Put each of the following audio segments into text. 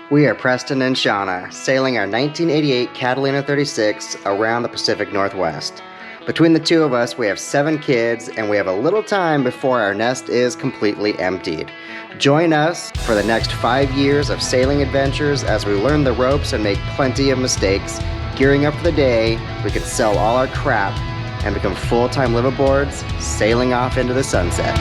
We are Preston and Shauna, sailing our 1988 Catalina 36 around the Pacific Northwest. Between the two of us, we have 7 kids, and we have a little time before our nest is completely emptied. Join us for the next 5 years of sailing adventures as we learn the ropes and make plenty of mistakes, gearing up for the day we could sell all our crap and become full-time liveaboards, sailing off into the sunset.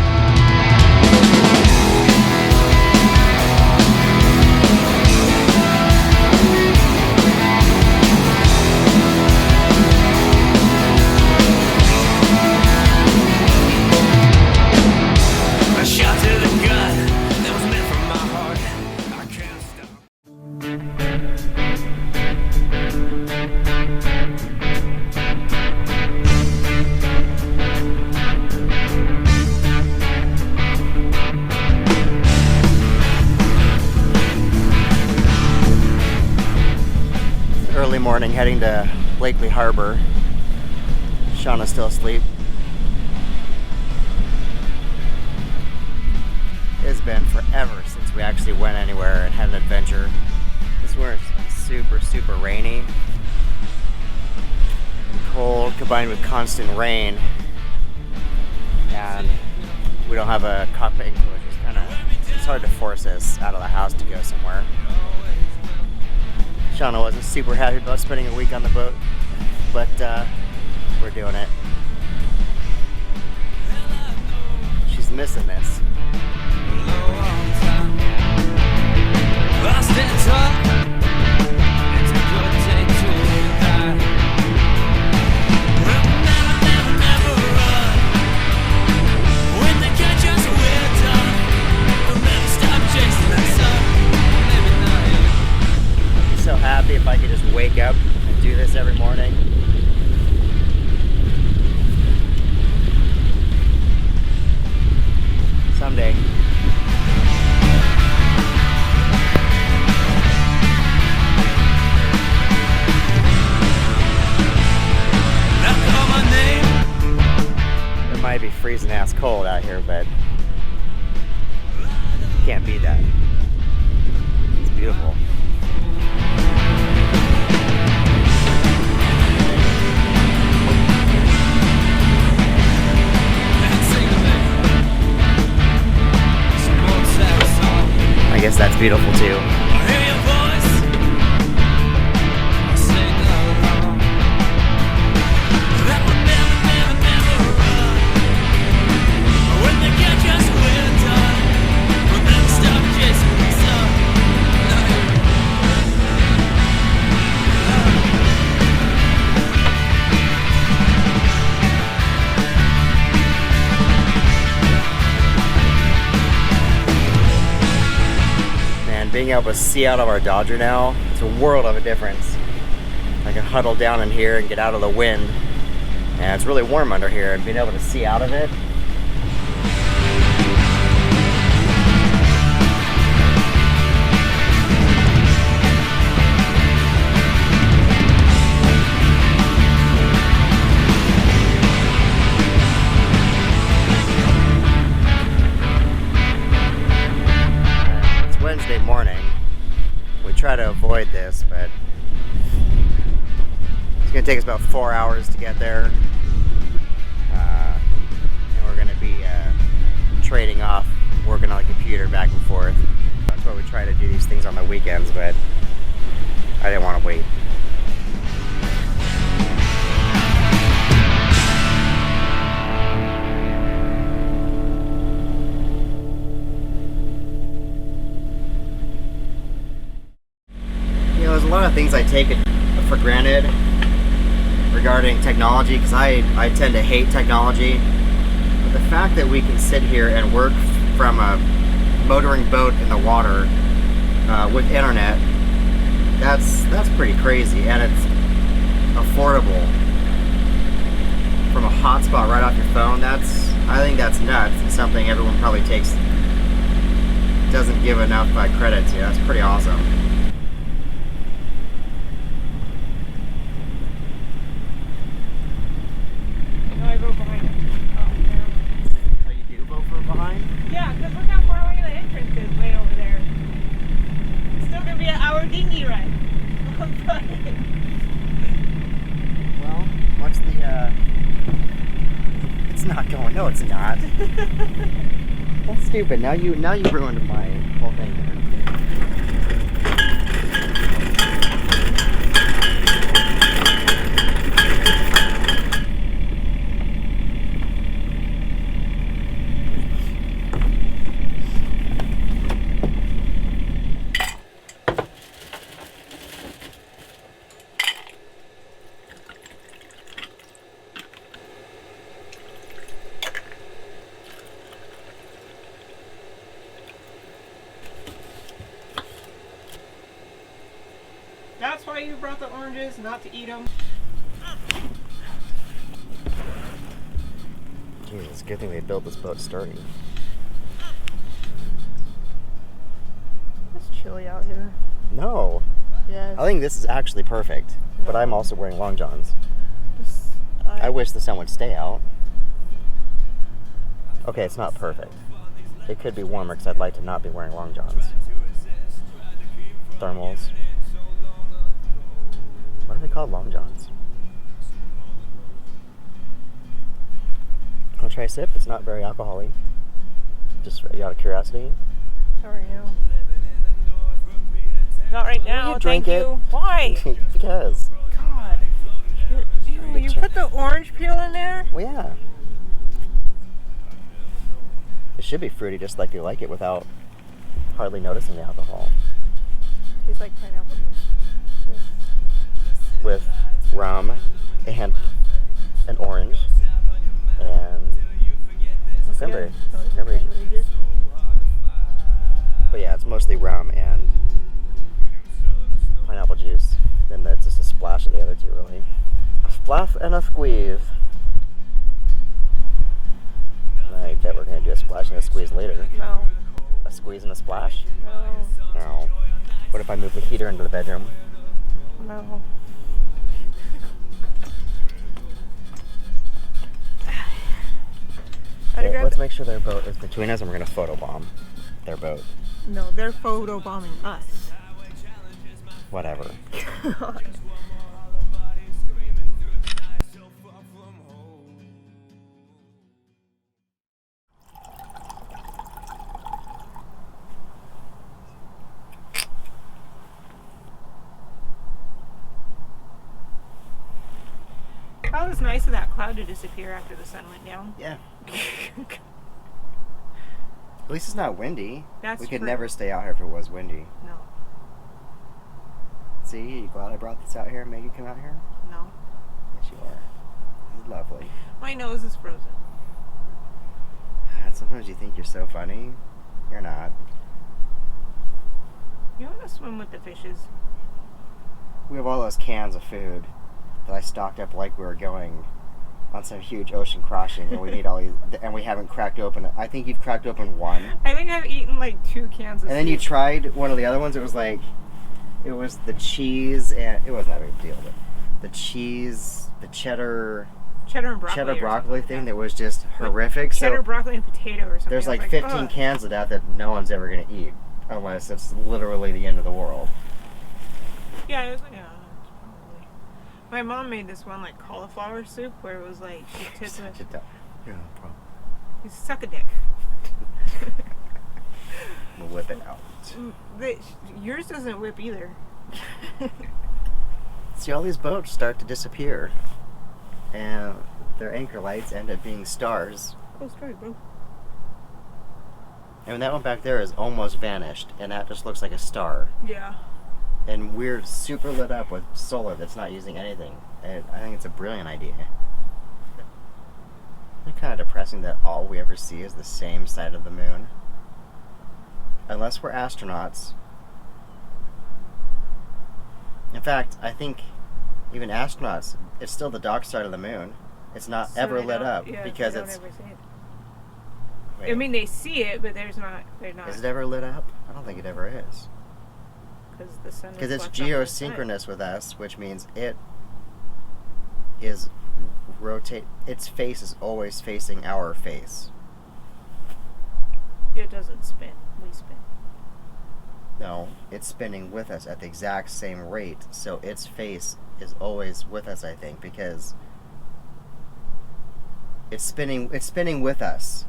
Early morning, heading to Blakely Harbor. Shauna's still asleep. It's been forever since we actually went anywhere and had an adventure. This winter's been super rainy and cold, combined with constant rain, and we don't have a cockpit enclosure. It's hard to force us out of the house to go somewhere. Shauna wasn't super happy about spending a week on the boat, but we're doing it. She's missing this. So happy if I could just wake up and do this every morning. Someday. It might be freezing ass cold out here, but can't beat that. It's beautiful. I guess that's beautiful too. Being able to see out of our Dodger now, it's a world of a difference. I can huddle down in here and get out of the wind, and it's really warm under here, and being able to see out of it. Wednesday morning. We try to avoid this, but it's going to take us about 4 hours to get there. And we're going to be trading off, working on the computer back and forth. That's why we try to do these things on the weekends, but I didn't want to wait. There's a lot of things I take for granted regarding technology, because I tend to hate technology. But the fact that we can sit here and work from a motoring boat in the water with internet, that's pretty crazy, and it's affordable from a hotspot right off your phone. I think that's nuts, and something everyone probably doesn't give enough credit to. That's pretty awesome. I vote behind it. Oh, you do vote for behind? Yeah, because look how far away the entrance is, way over there. It's still going to be an That's stupid. Now you ruined my whole thing there. That's why you brought the oranges, not to eat them. Jeez, it's a good thing they built this boat sturdy. It's chilly out here. No. Yes. I think this is actually perfect. But I'm also wearing long johns. I wish the sun would stay out. Okay, it's not perfect. It could be warmer because I'd like to not be wearing long johns. Thermals. What are they called? Long johns. I'll try a sip. It's not very alcoholic. Just out of curiosity. How are you? Not right now. You drink Thank it. you. Why? Because. God. You put the orange peel in there? Well, yeah. It should be fruity just like you like it without hardly noticing the alcohol. Tastes like pineapple juice. With rum and an orange and cranberry. Cranberry juice. But yeah, it's mostly rum and pineapple juice. Then that's just a splash of the other two, really. A splash and a squeeze. I bet we're going to do a splash and a squeeze later. No. A squeeze and a splash? No. No. What if I move the heater into the bedroom? No. Okay, let's make sure their boat is between us and we're going to photobomb their boat. No, they're photobombing us. Whatever. That was nice of that cloud to disappear after the sun went down. Yeah. At least it's not windy. That's we could true. never stay out here if it was windy. No. See, you glad I brought this out here and made you come out here? No. Yes, you are. This is lovely. My nose is frozen. Sometimes you think you're so funny. You're not. You want to swim with the fishes? We have all those cans of food that I stocked up like we were going on some huge ocean crossing, and we need all these, and we haven't cracked open. I think you've cracked open one. I think I've eaten like 2 cans of And then you tried one of the other ones. It was like, it was the cheese, and it wasn't that big a deal, but the cheese, the cheddar and broccoli, broccoli thing that was just horrific. Cheddar So broccoli and potato or something. there's I was like 15 ugh. cans of that no one's ever going to eat unless it's literally the end of the world. Yeah, it was like, it's probably. My mom made this one like cauliflower soup where it was like she took the, Yeah, no problem. you suck a dick. We'll whip it out. Yours doesn't whip either. See, all these boats start to disappear, and their anchor lights end up being stars. Oh, sorry, bro. And that one back there is almost vanished, and that just looks like a star. Yeah. And we're super lit up with solar that's not using anything. And I think it's a brilliant idea. It's kind of depressing that all we ever see is the same side of the moon. Unless we're astronauts. In fact, I think even astronauts, it's still the dark side of the moon. It's not So ever they lit don't- up yeah, because they don't it's. ever see it. Wait, I mean, they see it, but they're not. is it ever lit up? I don't think it ever is. Because the sun. Because it's reflects off the side. geosynchronous with us, which means it is its face is always facing our face. It doesn't spin. We spin. No, it's spinning with us at the exact same rate, so its face is always with us, I think, because it's spinning with us.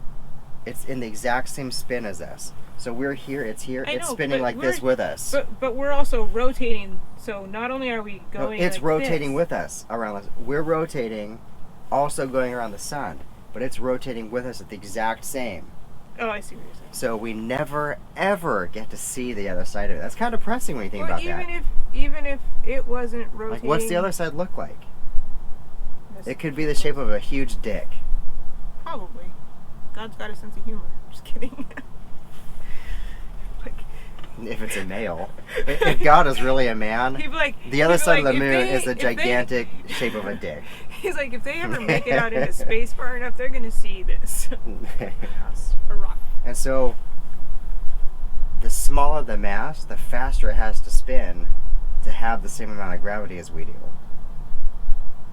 It's in the exact same spin as us. So we're here, it's here, I it's know, spinning but like this with us. But we're also rotating. So not only are we No, going, it's like rotating this, with us around us. We're rotating, also going around the sun, but it's rotating with us at the exact same. Oh, I see what you're saying. So we never ever get to see the other side of it. That's kind of depressing when you think about that. Even if it wasn't rotating, Like, what's the other side look like? this- It could be the shape of a huge dick. Probably. God's got a sense of humor. Just kidding. Like, If it's a male. If God is really a man, he'd be like, the other side of the if moon they- is the if they- gigantic shape of a dick. He's like, if they ever make it out into space far enough, they're gonna see this. Mass, a rock. And so, the smaller the mass, the faster it has to spin to have the same amount of gravity as we do.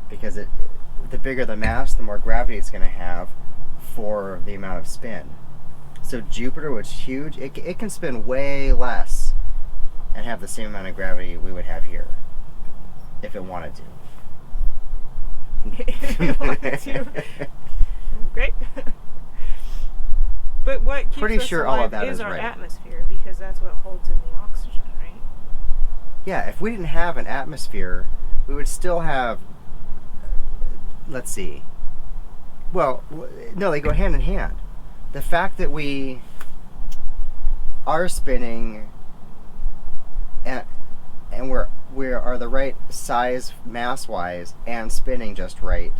Because the bigger the mass, the more gravity it's going to have for the amount of spin. So Jupiter, which is huge, it can spin way less and have the same amount of gravity we would have here if it wanted to. If you wanted to. Great. But what keeps Pretty us sure alive all of that is is our right. atmosphere, because that's what holds in the oxygen, right? Yeah, if we didn't have an atmosphere, we would still have, let's see. Well, no, they go hand in hand. The fact that we are spinning and we are the right size mass-wise and spinning just right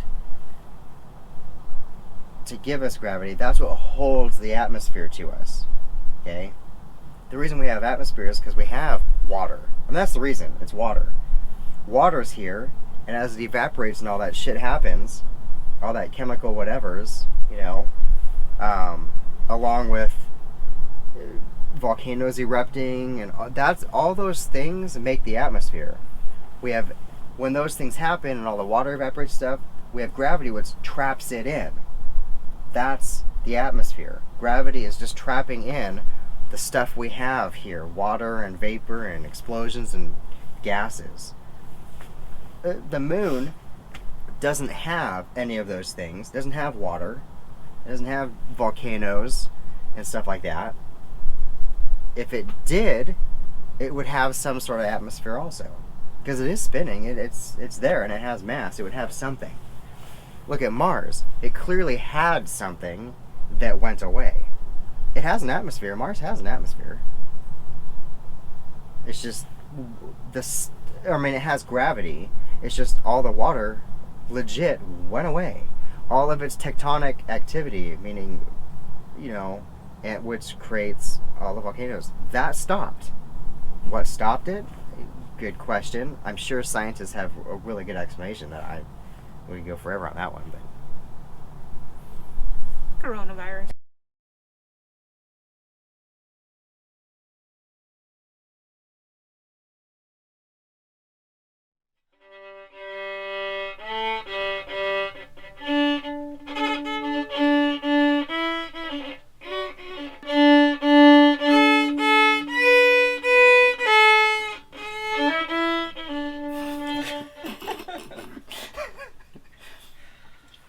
to give us gravity, that's what holds the atmosphere to us. Okay? The reason we have atmosphere is because we have water. And that's the reason. It's water. Water's here, and as it evaporates and all that shit happens, all that chemical whatevers, along with volcanoes erupting, and all those things make the atmosphere. When those things happen and all the water evaporates stuff, we have gravity which traps it in. That's the atmosphere. Gravity is just trapping in the stuff we have here, water and vapor and explosions and gases. The moon doesn't have any of those things. It doesn't have water. It doesn't have volcanoes and stuff like that. If it did, it would have some sort of atmosphere also. Because it is spinning. It's there and it has mass. It would have something. Look at Mars. It clearly had something that went away. It has an atmosphere. Mars has an atmosphere. It's just it has gravity. It's just all the water legit went away. All of its tectonic activity, meaning, which creates all the volcanoes, that stopped. What stopped it? Good question. I'm sure scientists have a really good explanation that we could go forever on that one, but Coronavirus.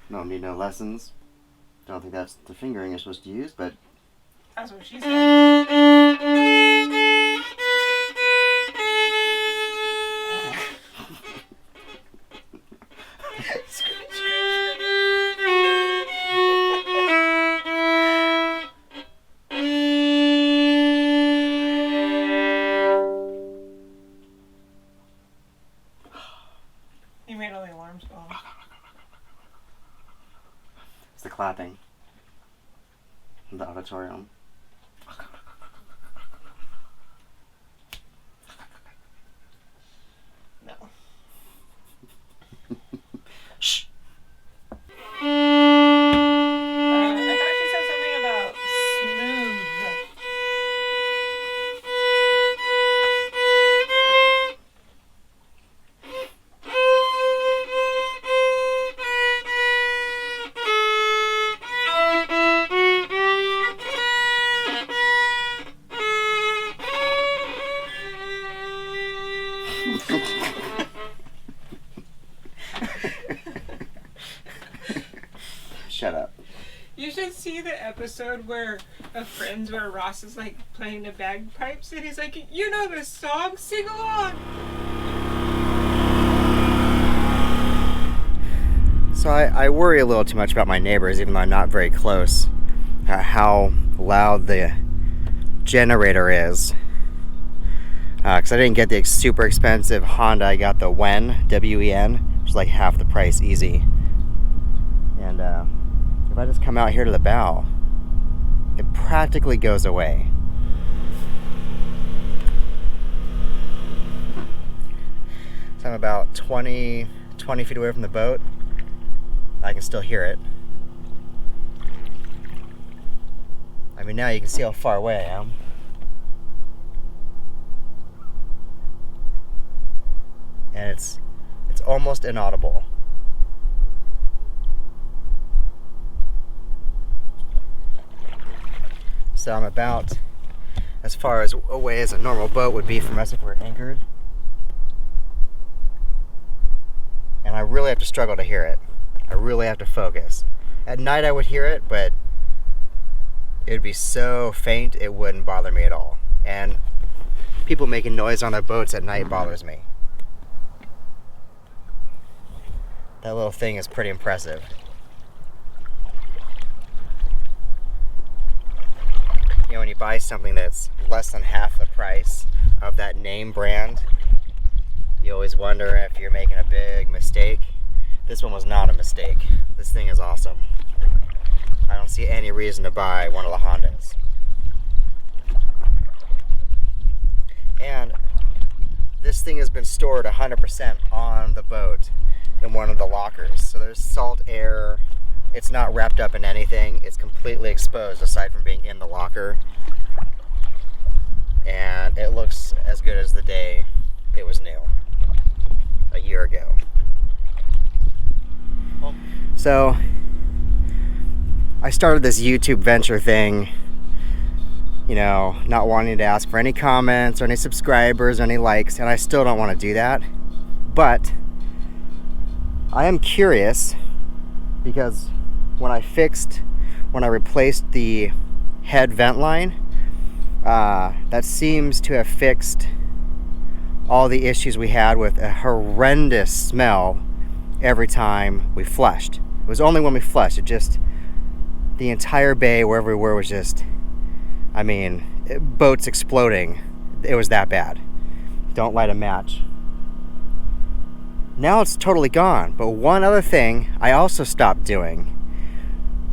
no need no lessons. Don't think that's the fingering you're supposed to use, but That's what she said. You made all the alarms go off. it's the clapping in the auditorium. No. Shh. I thought she said something about smooth. Shut up. You should see see the episode where of Friends where Ross is like playing the bagpipes and he's like, you know this song, sing along. So I worry a little too much about my neighbors, even though I'm not very close, how loud the generator is. Because I didn't get the super expensive Honda, I got the WEN, W-E-N, which is like half the price, easy. And if I just come out here to the bow, it practically goes away. So I'm about 20 feet away from the boat. I can still hear it. I mean, now you can see how far away I am. And it's almost inaudible. So I'm about as far as away as a normal boat would be from us if we're anchored. And I really have to struggle to hear it. I really have to focus. At night I would hear it, but it would be so faint it wouldn't bother me at all. And people making noise on their boats at night bothers me. That little thing is pretty impressive. You know, when you buy something that's less than half the price of that name brand, you always wonder if you're making a big mistake. This one was not a mistake. This thing is awesome. I don't see any reason to buy one of the Hondas. And this thing has been stored 100% on the boat in one of the lockers. So there's salt air. It's not wrapped up in anything. It's completely exposed aside from being in the locker. And it looks as good as the day it was new, a year ago. So I started this YouTube venture thing, you know, not wanting to ask for any comments or any subscribers or any likes, and I still don't want to do that. But I am curious because when I replaced the head vent line, that seems to have fixed all the issues we had with a horrendous smell every time we flushed. It was only when we flushed. The entire bay, wherever we were, was just, I mean, boats exploding. It was that bad. Don't light a match. Now it's totally gone. But one other thing I also stopped doing.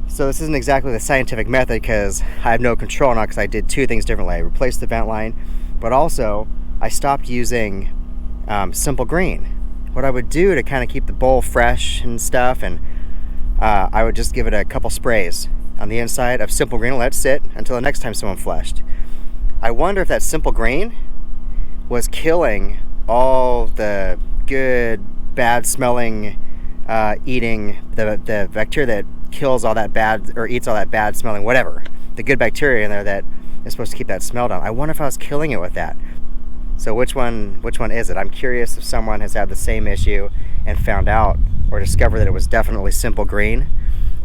So this isn't exactly the scientific method because I have no control now because I did two things differently. I replaced the vent line, but also I stopped using Simple Green. What I would do to kind of keep the bowl fresh and stuff, and I would just give it a couple sprays on the inside of Simple Green and let it sit until the next time someone flushed. I wonder if that Simple Green was killing all the good, bad smelling, eating the bacteria that kills all that bad, or eats all that bad smelling, whatever. The good bacteria in there that is supposed to keep that smell down. I wonder if I was killing it with that. So which one is it? I'm curious if someone has had the same issue and found out or discovered that it was definitely Simple Green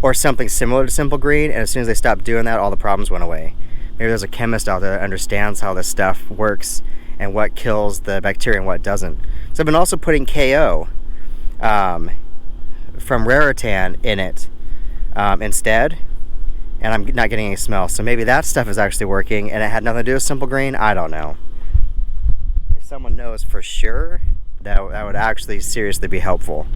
or something similar to Simple Green, and as soon as they stopped doing that, all the problems went away. Maybe there's a chemist out there that understands how this stuff works and what kills the bacteria and what doesn't. So I've been also putting KO from Raritan in it instead, and I'm not getting any smell. So maybe that stuff is actually working and it had nothing to do with Simple Green. I don't know. If someone knows for sure, that would actually seriously be helpful.